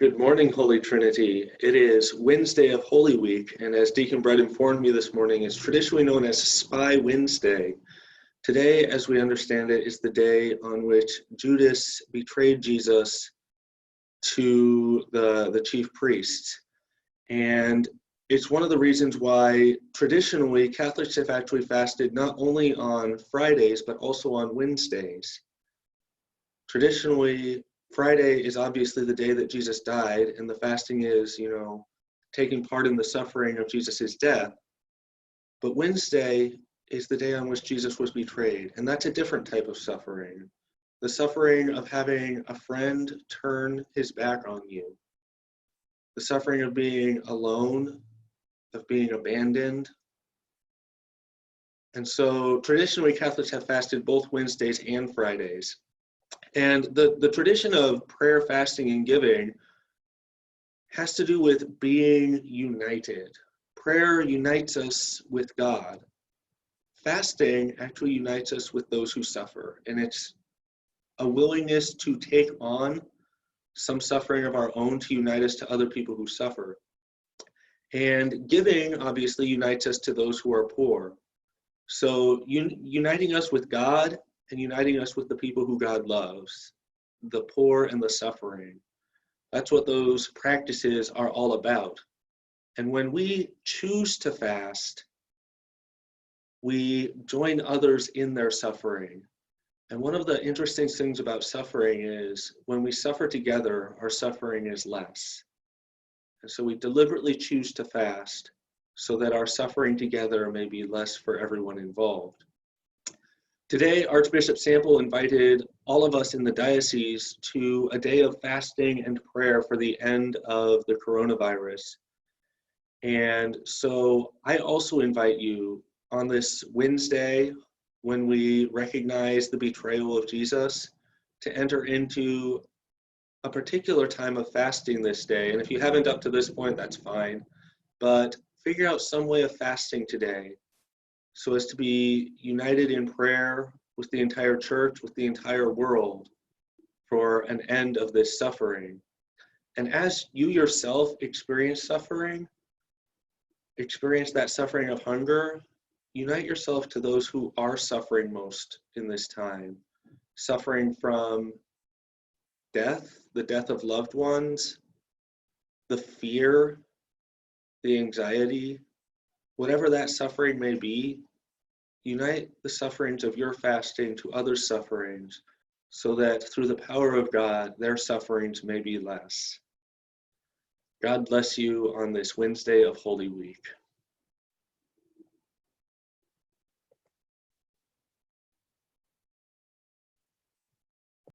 Good morning, Holy Trinity. It is Wednesday of Holy Week, and as Deacon Brett informed me this morning, it's traditionally known as Spy Wednesday. Today, as we understand it, is the day on which Judas betrayed Jesus to the chief priests. And it's one of the reasons why traditionally Catholics have actually fasted not only on Fridays, but also on Wednesdays. Traditionally, Friday is obviously the day that Jesus died, and the fasting is, taking part in the suffering of Jesus's death. But Wednesday is the day on which Jesus was betrayed, and that's a different type of suffering. The suffering of having a friend turn his back on you. The suffering of being alone, of being abandoned. And so traditionally, Catholics have fasted both Wednesdays and Fridays. And the tradition of prayer, fasting, and giving has to do with being united. Prayer unites us with God. Fasting actually unites us with those who suffer. And it's a willingness to take on some suffering of our own to unite us to other people who suffer. And giving obviously unites us to those who are poor. So uniting us with God and uniting us with the people who God loves, the poor and the suffering. That's what those practices are all about. And when we choose to fast, we join others in their suffering. And one of the interesting things about suffering is when we suffer together, our suffering is less. And so we deliberately choose to fast so that our suffering together may be less for everyone involved. Today, Archbishop Sample invited all of us in the diocese to a day of fasting and prayer for the end of the coronavirus. And so I also invite you on this Wednesday, when we recognize the betrayal of Jesus, to enter into a particular time of fasting this day. And if you haven't up to this point, that's fine. But figure out some way of fasting today, so as to be united in prayer with the entire church, with the entire world, for an end of this suffering. And as you yourself experience suffering, experience that suffering of hunger, unite yourself to those who are suffering most in this time, suffering from death, the death of loved ones, the fear, the anxiety, whatever that suffering may be. Unite the sufferings of your fasting to others' sufferings, so that through the power of God, their sufferings may be less. God bless you on this Wednesday of Holy Week.